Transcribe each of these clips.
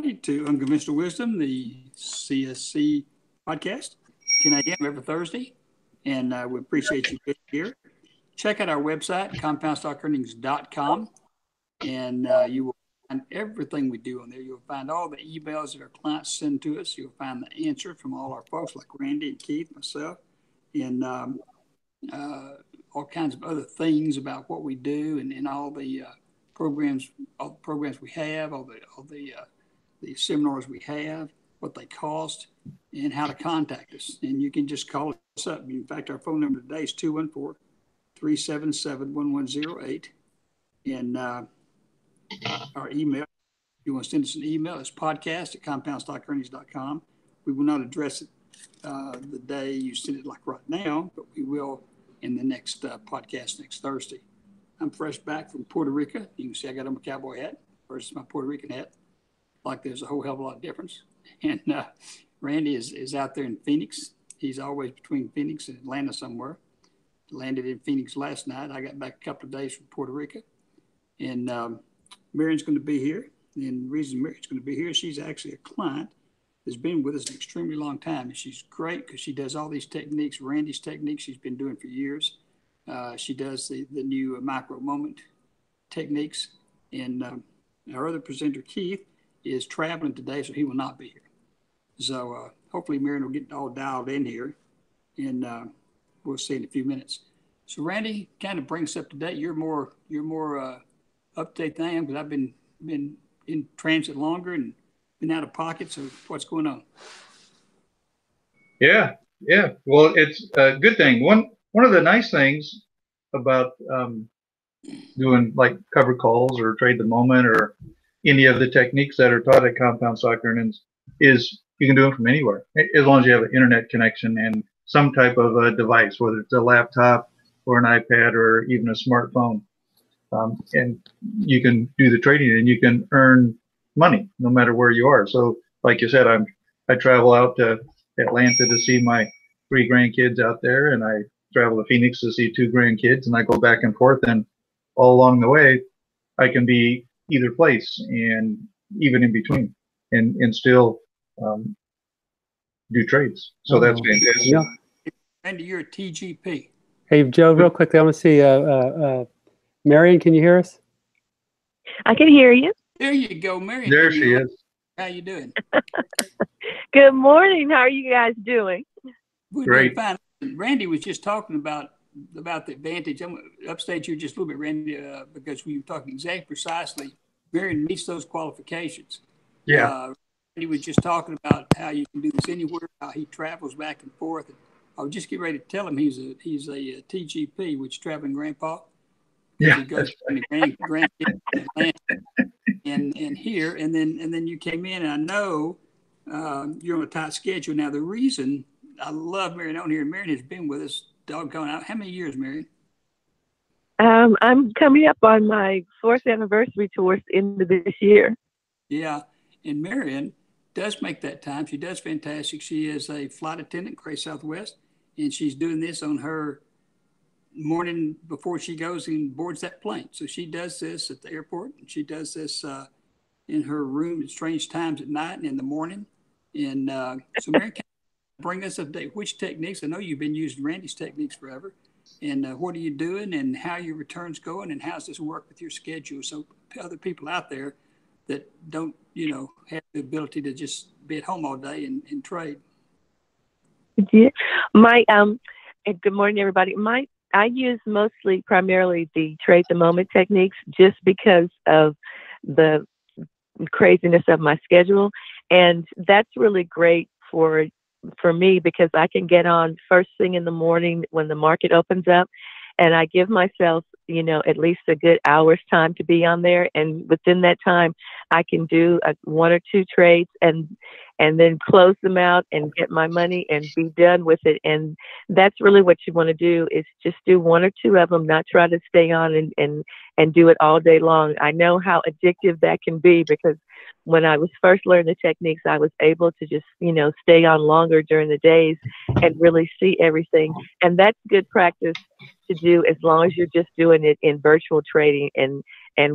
everybody, to Unconventional Wisdom, the CSE podcast, 10 a.m. every Thursday. And we appreciate you being here. Check out our website, compoundstalkearnings.com, and you will find everything we do on there. You'll find all the emails that our clients send to us. You'll find the answer from all our folks like Randy and Keith, myself, and all kinds of other things about what we do and all the programs we have, all the seminars we have, what they cost, and how to contact us. And you can just call us up. In fact, our phone number today is 214-377-1108. And our email, if you want to send us an email, is podcast@compoundstalkearnings.com. We will not address it the day you send it like right now, but we will in the next podcast next Thursday. I'm fresh back from Puerto Rico. You can see I got on my cowboy hat versus my Puerto Rican hat. Like there's a whole hell of a lot of difference. And Randy is out there in Phoenix. He's always between Phoenix and Atlanta somewhere. Landed in Phoenix last night. I got back a couple of days from Puerto Rico. And Marion's going to be here. And the reason Marion's going to be here, she's actually a client that's been with us an extremely long time. And she's great because she does all these techniques, Randy's techniques she's been doing for years. She does the new micro moment techniques. And our other presenter, Keith, is traveling today, so he will not be here. So hopefully Marion will get all dialed in here, and we'll see in a few minutes. So Randy, kind of bring us up to date. You're more up to date than I am because I've been in transit longer and been out of pocket. So what's going on? Yeah. Well, it's a good thing. One of the nice things about doing like cover calls or trade the moment or any of the techniques that are taught at Compound Stock Earnings is you can do them from anywhere as long as you have an internet connection and some type of a device, whether it's a laptop or an iPad or even a smartphone. And you can do the trading and you can earn money no matter where you are. So like you said, I travel out to Atlanta to see my 3 grandkids out there, and I travel to Phoenix to see 2 grandkids, and I go back and forth, and all along the way I can be either place and even in between and still do trades. So that's fantastic. Yeah. Randy, you're a TGP. Hey, Joe, real quickly, I want to see, Marion, can you hear us? I can hear you. There you go, Marion. There she is. How you doing? Good morning. How are you guys doing? We're Great. doing fine. Randy was just talking about the advantage. I'm going to upstate you just a little bit, Randy, because we were talking exactly precisely. Marion meets those qualifications. Yeah. Randy was just talking about how you can do this anywhere, how he travels back and forth. I was just getting ready to tell him he's a TGP, which is traveling grandpa. Yeah. He goes to grandkids and here, and then you came in, and I know you're on a tight schedule. Now, the reason I love Marion on here, and Marion has been with us doggone out. How many years, Marion? I'm coming up on my 4th anniversary towards the end of this year. Yeah, and Marion does make that time. She does fantastic. She is a flight attendant, Gray Southwest, and she's doing this on her morning before she goes and boards that plane. So she does this at the airport, and she does this in her room at strange times at night and in the morning. And so Marion, can you bring us up to date? Which techniques? I know you've been using Randy's techniques forever. And what are you doing, and how your returns going, and how's this work with your schedule? So other people out there that don't, have the ability to just be at home all day and trade. Yeah. Good morning, everybody. I use primarily the trade the moment techniques just because of the craziness of my schedule. And that's really great for me because I can get on first thing in the morning when the market opens up, and I give myself, at least a good hour's time to be on there. And within that time, I can do 1 or 2 trades and then close them out and get my money and be done with it. And that's really what you want to do, is just do 1 or 2 of them, not try to stay on and do it all day long. I know how addictive that can be because when I was first learning the techniques, I was able to just, stay on longer during the days and really see everything. And that's good practice to do as long as you're just doing it in virtual trading and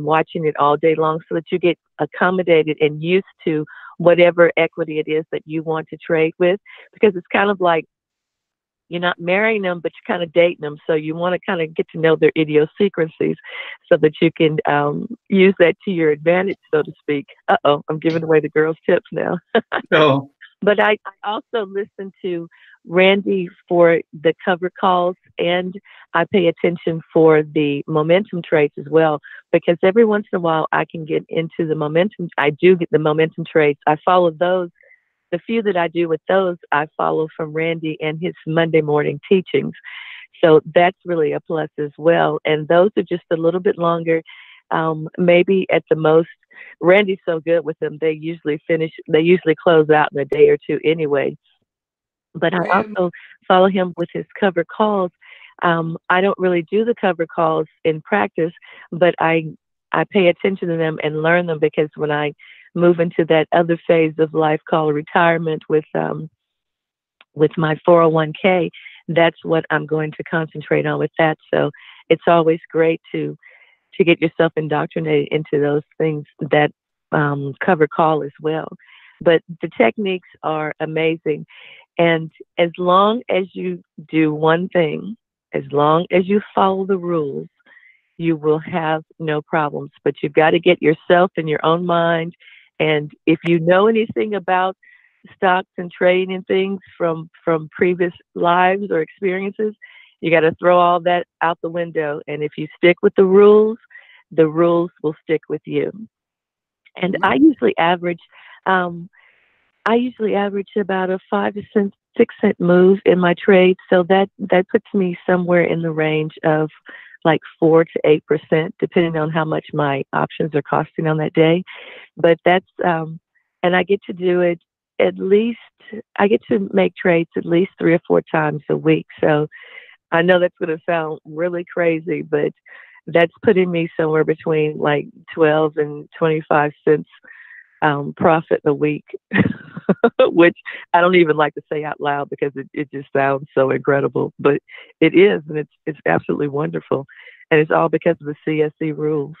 watching it all day long, so that you get accommodated and used to whatever equity it is that you want to trade with, because it's kind of like you're not marrying them, but you're kind of dating them. So you want to kind of get to know their idiosyncrasies so that you can use that to your advantage, so to speak. Uh-oh, I'm giving away the girls' tips now. No. But I also listen to Randy for the cover calls, and I pay attention for the momentum trades as well, because every once in a while I can get into the momentum. I do get the momentum trades. I follow those. The few that I do with those, I follow from Randy and his Monday morning teachings. So that's really a plus as well. And those are just a little bit longer, maybe at the most. Randy's so good with them. They usually close out in a day or two anyway. But I also follow him with his cover calls. I don't really do the cover calls in practice, but I pay attention to them and learn them, because when I move into that other phase of life called retirement with my 401k, that's what I'm going to concentrate on with that. So it's always great to get yourself indoctrinated into those things that cover call as well. But the techniques are amazing. And as long as you do one thing, as long as you follow the rules, you will have no problems. But you've got to get yourself in your own mind. And if you know anything about stocks and trading and things from previous lives or experiences, you got to throw all that out the window. And if you stick with the rules will stick with you. And I usually average about a 5 to 6 cent move in my trade. So that puts me somewhere in the range of like 4 to 8%, depending on how much my options are costing on that day. But that's, and I get to do it I get to make trades at least 3 or 4 times a week. So I know that's going to sound really crazy, but that's putting me somewhere between like 12 and 25 cents profit a week, which I don't even like to say out loud because it just sounds so incredible, but it is, and it's absolutely wonderful. And it's all because of the CSE rules.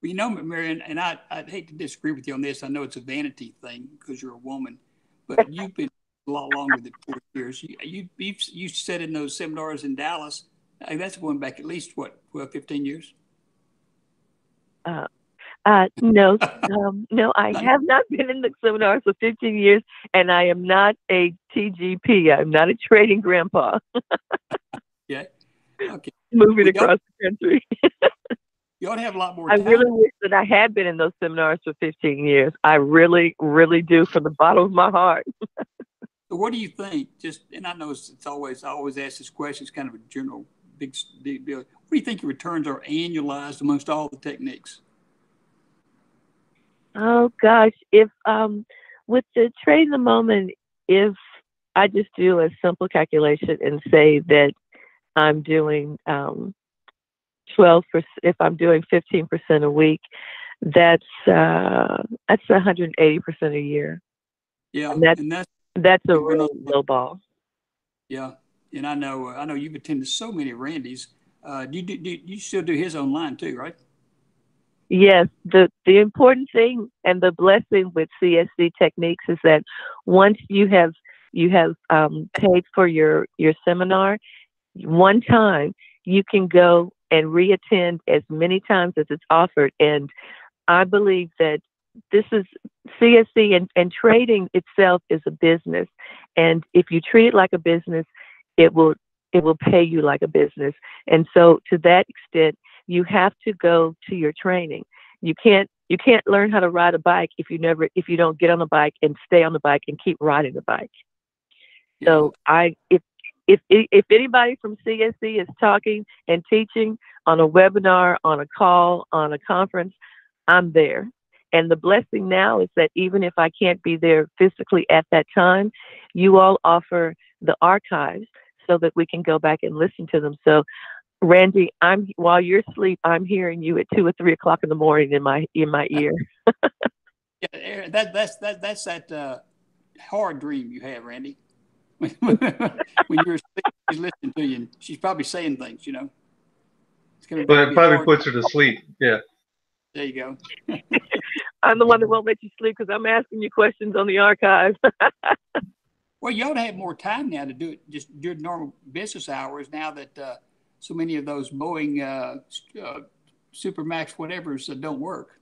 Well, you know, Marion, and I'd hate to disagree with you on this. I know it's a vanity thing because you're a woman, but you've been a lot longer than 4 years. You said in those seminars in Dallas, that's going back at least, what, 12, 15 years? No, I have not been in the seminars for 15 years, and I am not a TGP. I'm not a trading grandpa. Yeah. Okay. Moving across the country. You ought to have a lot more I time. really wish that I had been in those seminars for 15 years. I really, really do, from the bottom of my heart. So what do you think? And I know I always ask this question. It's kind of a general big deal. What do you think your returns are annualized amongst all the techniques? Oh gosh, if with the trade in the moment, if I just do a simple calculation and say that I'm doing 12%, if I'm doing 15% a week, that's 180% a year. Yeah, and that's a real low ball. Yeah, and I know you've attended so many Randy's. Do you still do his online too, right? Yes, the important thing and the blessing with CSC techniques is that once you have paid for your seminar, one time you can go and reattend as many times as it's offered. And I believe that this is CSC and trading itself is a business. And if you treat it like a business, it will pay you like a business. And so to that extent, you have to go to your training. You can't learn how to ride a bike if you don't get on the bike and stay on the bike and keep riding the bike. Yeah. So if anybody from CSE is talking and teaching on a webinar, on a call, on a conference, I'm there. And the blessing now is that even if I can't be there physically at that time, you all offer the archives so that we can go back and listen to them. So Randy, while you're asleep, I'm hearing you at 2 or 3 o'clock in the morning in my ear. Yeah, that's that hard dream you have, Randy. When you're asleep, she's listening to you, and she's probably saying things, you know. But it probably puts her to sleep. Yeah. There you go. I'm the one that won't let you sleep because I'm asking you questions on the archive. Well, you ought to have more time now to do it just during normal business hours now that so many of those Boeing Supermax whatevers don't work.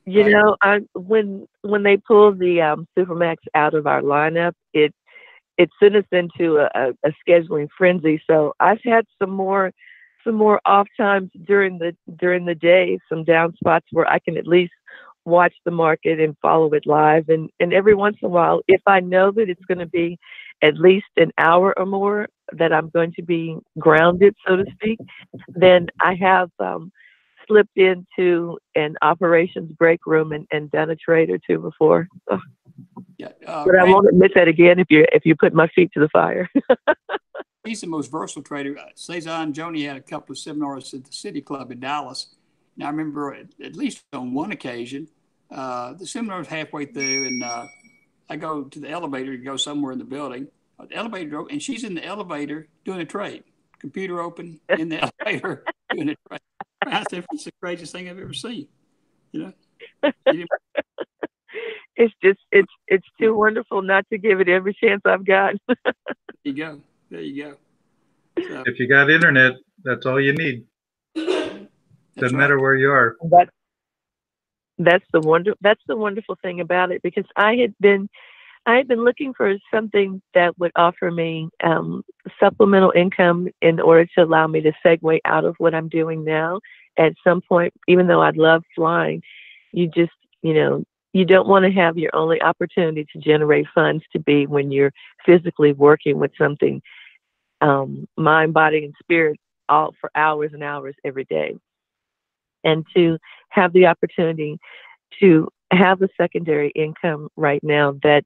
You Right? know, when they pulled the Supermax out of our lineup, it sent us into a scheduling frenzy. So I've had some more off times during the day, some down spots where I can at least watch the market and follow it live. And every once in a while, if I know that it's going to be at least an hour or more that I'm going to be grounded, so to speak, then I have slipped into an operations break room and done a trade or two before. Yeah, But I won't admit that again if you put my feet to the fire. he's the most versatile trader. Cezanne Joni had a couple of seminars at the City Club in Dallas. Now, I remember at least on one occasion, the seminar was halfway through, and I go to the elevator to go somewhere in the building. The elevator drove, and she's in the elevator doing a trade. Computer open in the elevator doing a trade. I said, it's the craziest thing I've ever seen. You know, It's just it's too wonderful not to give it every chance I've got. there you go. There you go. So, If you got internet, that's all you need. Doesn't matter where you are. That's the wonderful thing about it, because I had been looking for something that would offer me supplemental income in order to allow me to segue out of what I'm doing now. At some point, even though I'd love flying, you just, you don't want to have your only opportunity to generate funds to be when you're physically working with something, mind, body, and spirit, all for hours and hours every day. And to have the opportunity to have a secondary income right now that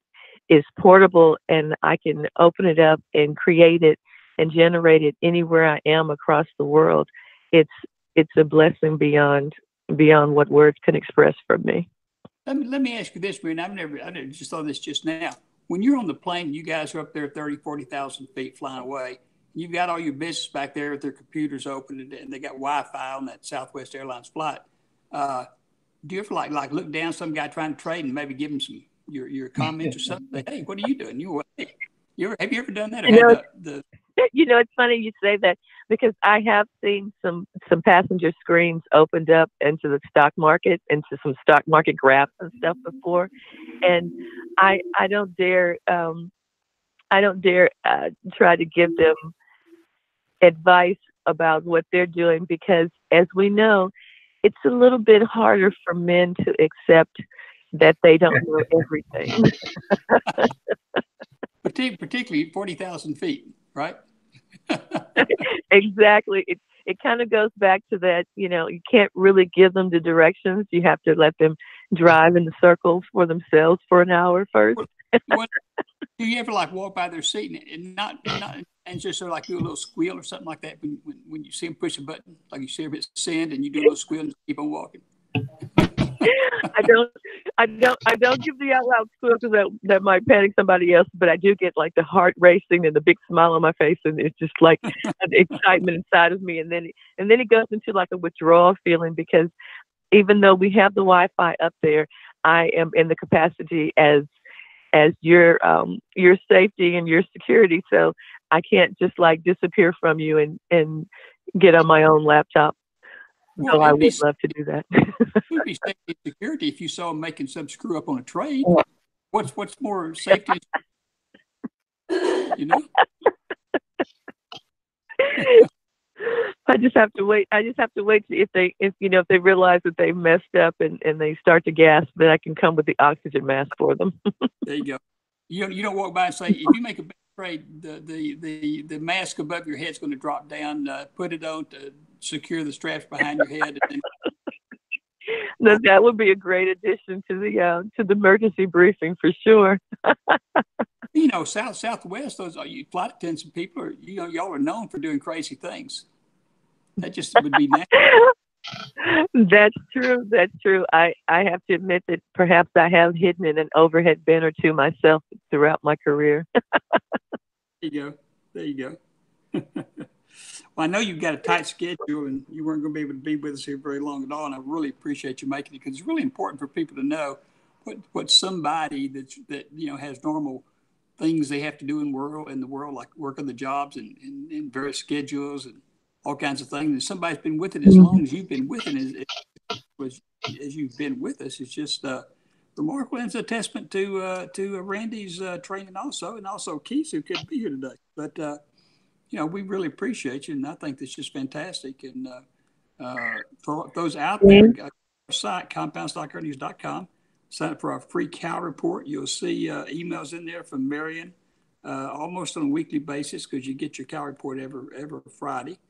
is portable, and I can open it up and create it and generate it anywhere I am across the world. It's a blessing beyond what words can express from me. let me ask you this, man. I just thought this just now. When you're on the plane, you guys are up there 30, 40,000 feet flying away. You've got all your business back there with their computers open, and they got Wi-Fi on that Southwest Airlines flight. Do you ever like look down some guy trying to trade and maybe give him some your comments or something? Say, hey, what are you doing? Have you ever done that? Or had the it's funny you say that, because I have seen some passenger screens opened up into the stock market, into some stock market graphs and stuff before, and I don't dare try to give them advice about what they're doing, because as we know, it's a little bit harder for men to accept that they don't know everything. particularly 40,000 feet, right? Exactly. It kind of goes back to that, you can't really give them the directions. You have to let them drive in the circles for themselves for an hour first. Do you ever like walk by their seat and not and just sort of like do a little squeal or something like that when you see them push a button, like you see them hit send and you do a little squeal and keep on walking? I don't give the out loud squeal, because that might panic somebody else, but I do get like the heart racing and the big smile on my face, and it's just like an excitement inside of me, and then it goes into like a withdrawal feeling, because even though we have the Wi-Fi up there, I am in the capacity as your safety and your security, so I can't just like disappear from you and get on my own laptop. Well, so I would love to do that. It would be safety and security if you saw them making some screw up on a trade. What's more safety? I just have to wait. If they realize that they messed up and they start to gasp, then I can come with the oxygen mask for them. There you go. You don't walk by and say, if you make a bad trade, the mask above your head's going to drop down. Put it on to secure the straps behind your head. And then... That would be a great addition to the emergency briefing for sure. Southwest, those flight attendants and people are, y'all are known for doing crazy things. That just would be natural. That's true. I have to admit that perhaps I have hidden in an overhead bin or two myself throughout my career. There you go. Well, I know you've got a tight schedule and you weren't going to be able to be with us here very long at all. And I really appreciate you making it because it's really important for people to know what somebody that has normal things they have to do in the world, like working the jobs and various schedules and all kinds of things. And somebody's been with it as long as you've been with it, as you've been with us. It's just remarkable. And it's a testament to Randy's training also, and also Keith, who couldn't be here today. But we really appreciate you, and I think that's just fantastic. And for those out there, go to our site, compoundstockearnings.com. Sign up for our free cow report. You'll see emails in there from Marion almost on a weekly basis because you get your cow report every Friday.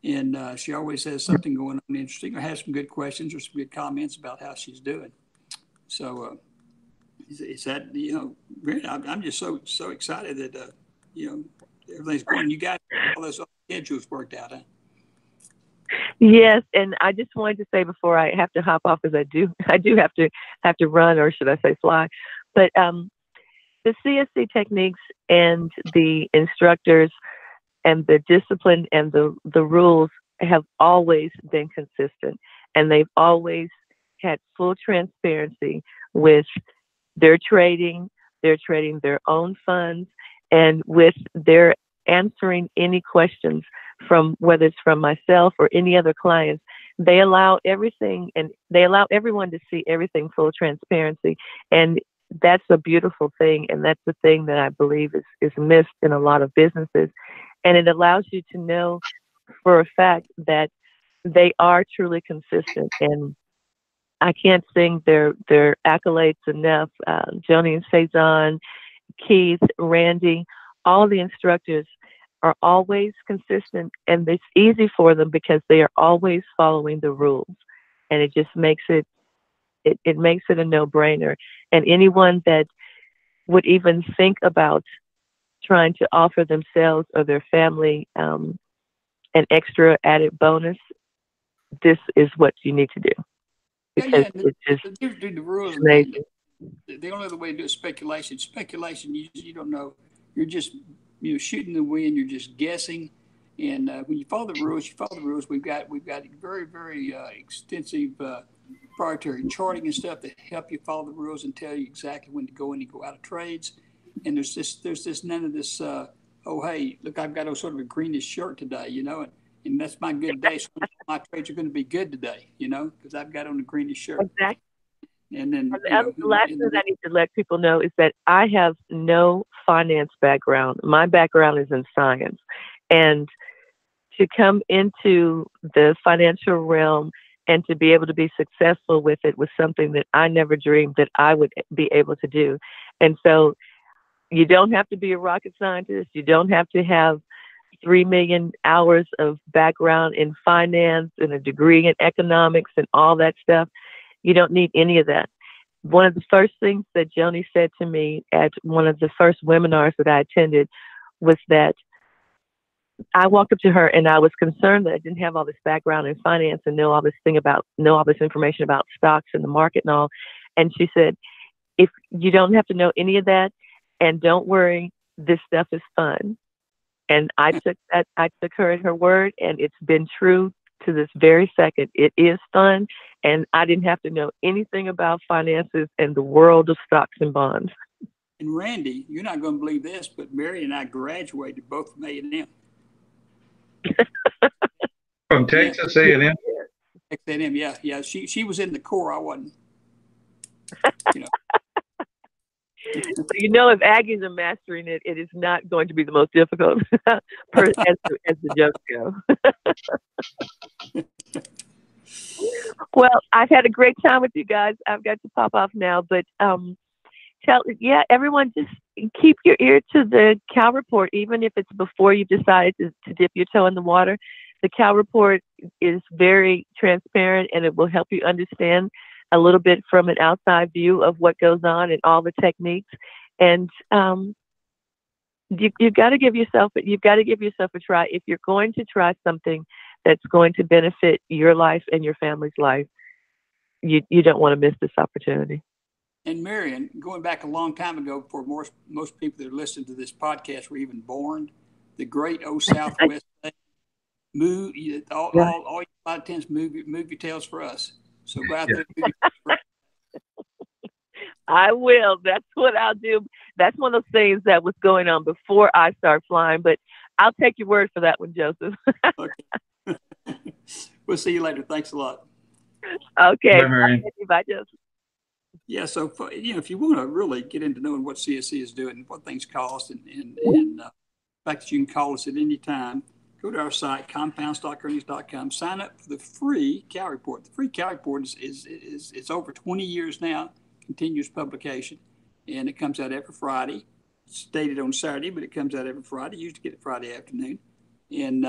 And she always has something going on interesting or has some good questions or some good comments about how she's doing. So is that, Marion, I'm just so excited that, everything's going. You got all those schedules worked out, huh? Yes, and I just wanted to say before I have to hop off, because I do have to run, or should I say fly, but the CSE techniques and the instructors and the discipline and the rules have always been consistent, and they've always had full transparency with their trading their own funds, and with their answering any questions from whether it's from myself or any other clients. They allow everything, and they allow everyone to see everything full transparency. And that's a beautiful thing. And that's the thing that I believe is missed in a lot of businesses. And it allows you to know for a fact that they are truly consistent. And I can't sing their accolades enough. Joni and Cezanne, Keith, Randy, all the instructors are always consistent, and it's easy for them because they are always following the rules, and it just makes it makes it a no-brainer. And anyone that would even think about trying to offer themselves or their family an extra added bonus, this is what you need to do, because it's just the rules. amazing. The only other way to do it is speculation. Speculation, you don't know. You're just shooting the wind. You're just guessing. And when you follow the rules, you follow the rules. We've got very, very extensive proprietary charting and stuff that help you follow the rules and tell you exactly when to go in and go out of trades. And there's this none of this. Oh, hey, look, I've got sort of a greenish shirt today, and that's my good day. So my trades are going to be good today, because I've got on a greenish shirt. Exactly. And then the last thing I need to let people know is that I have no finance background. My background is in science. And to come into the financial realm and to be able to be successful with it was something that I never dreamed that I would be able to do. And so you don't have to be a rocket scientist. You don't have to have 3 million hours of background in finance and a degree in economics and all that stuff. You don't need any of that. One of the first things that Joni said to me at one of the first webinars that I attended was that I walked up to her and I was concerned that I didn't have all this background in finance and know all this information about stocks and the market and all. And she said, if you don't have to know any of that, and don't worry, this stuff is fun. And I took her at her word, and it's been true to this very second. It is fun, and I didn't have to know anything about finances and the world of stocks and bonds. And Randy, you're not going to believe this, but Mary and I graduated both from A&M. From Texas A&M? Texas A&M, yeah. She was in the Corps, I wasn't. So if Aggies are mastering it, it is not going to be the most difficult as the jokes go. Well, I've had a great time with you guys. I've got to pop off now, but everyone just keep your ear to the cow report, even if it's before you decide to dip your toe in the water. The cow report is very transparent, and it will help you understand a little bit from an outside view of what goes on and all the techniques. And you've got to give yourself a try. If you're going to try something that's going to benefit your life and your family's life, you don't want to miss this opportunity. And Marion, going back a long time ago, before most people that listen to this podcast were even born, the great Old Southwest thing, Move Yeah. all your flight attendants, move your tails for us. So go out Yeah. there. Move your I will. That's what I'll do. That's one of those things that was going on before I started flying, but I'll take your word for that one, Joseph. Okay. We'll see you later. Thanks a lot. Okay. Bye, Marion. Bye, Joseph. Yeah. So, if you want to really get into knowing what CSE is doing and what things cost, and the fact that you can call us at any time, go to our site, compoundstockearnings.com, sign up for the free Cal Report. The free Cal Report is over 20 years now, continuous publication, and it comes out every Friday. It's dated on Saturday, but it comes out every Friday. You usually get it Friday afternoon. And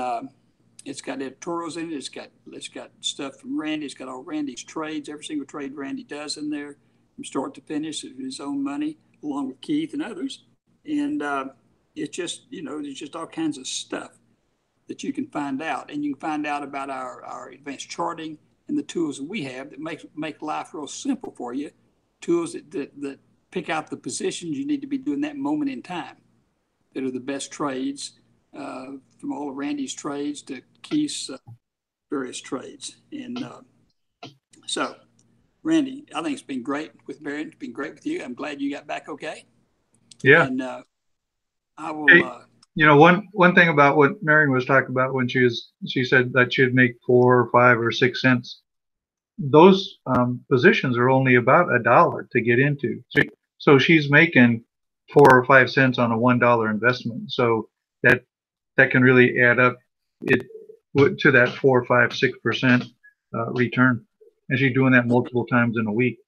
it's got editorials in it. It's got stuff from Randy. It's got all Randy's trades, every single trade Randy does in there, from start to finish, with his own money, along with Keith and others. And it's just, there's just all kinds of stuff that you can find out. And you can find out about our advanced charting and the tools that we have that make life real simple for you. Tools that pick out the positions you need to be doing that moment in time, that are the best trades, from all of Randy's trades to Keith's various trades. And so, Randy, I think it's been great with Marion. It's been great with you. I'm glad you got back okay. Yeah. And I will. Hey, one thing about what Marion was talking about when she said that she'd make 4 or 5 or 6 cents. Those positions are only about $1 to get into. So she's making 4 or 5 cents on a $1 investment. So that can really add up to that 4, 5, 6% return. And she's doing that multiple times in a week.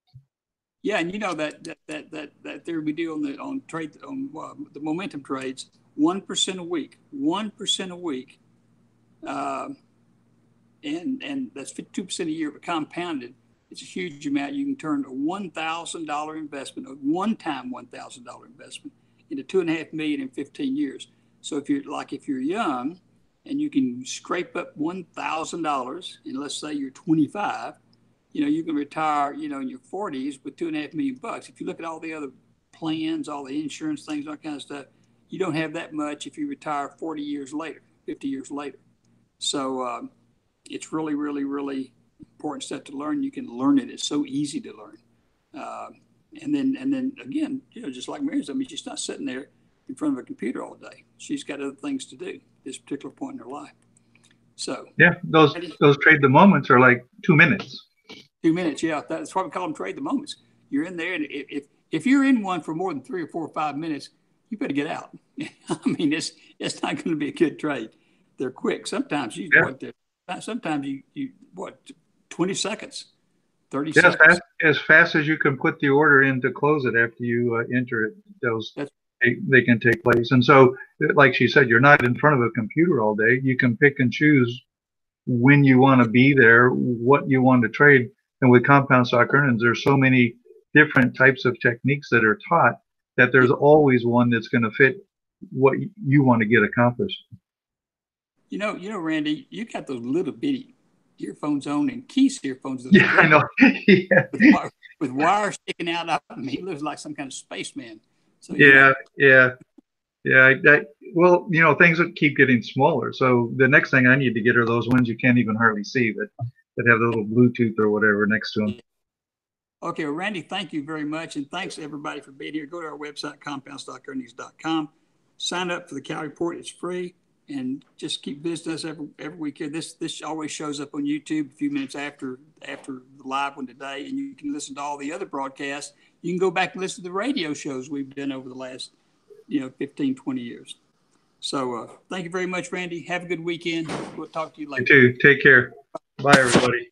Yeah, and that theory we do on the momentum trades, 1% a week, 1% a week, and that's 52% a year, but compounded. It's a huge amount. You can turn a $1,000 investment, a one-time $1,000 investment, into $2.5 million in 15 years. So if you're young and you can scrape up $1,000, and let's say you're 25, you can retire, in your 40s with $2.5 million. If you look at all the other plans, all the insurance things, that kind of stuff, you don't have that much if you retire 40 years later, 50 years later. So it's really, really, really important stuff to learn. You can learn it. It's so easy to learn. And then again, just like Mary's, she's not sitting there in front of a computer all day. She's got other things to do at this particular point in her life. So yeah, those trade the moments are like 2 minutes. 2 minutes, yeah. That's why we call them trade the moments. You're in there, and if you're in one for more than 3 or 4 or 5 minutes, you better get out. It's not going to be a good trade. They're quick. Sometimes sometimes you 20 seconds, 30 seconds. As fast as you can put the order in to close it after you enter it, they can take place. And so, like she said, you're not in front of a computer all day. You can pick and choose when you want to be there, what you want to trade. And with compound stock earnings, there's so many different types of techniques that are taught that there's always one that's going to fit what you want to get accomplished. Randy, you got those little bitty earphones on, and Keith's earphones. Yeah, I know. Yeah. With wires sticking out of him, he looks like some kind of spaceman. So, yeah. Well, things keep getting smaller. So the next thing I need to get are those ones you can't even hardly see that have the little Bluetooth or whatever next to them. Okay, well, Randy, thank you very much, and thanks everybody for being here. Go to our website, compoundstockearnings.com. Sign up for the Cal Report. It's free. And just keep visiting us every week here. This always shows up on YouTube a few minutes after the live one today, and you can listen to all the other broadcasts. You can go back and listen to the radio shows we've done over the last 15, 20 years. So thank you very much, Randy. Have a good weekend. We'll talk to you later. You too. Take care. Bye, everybody.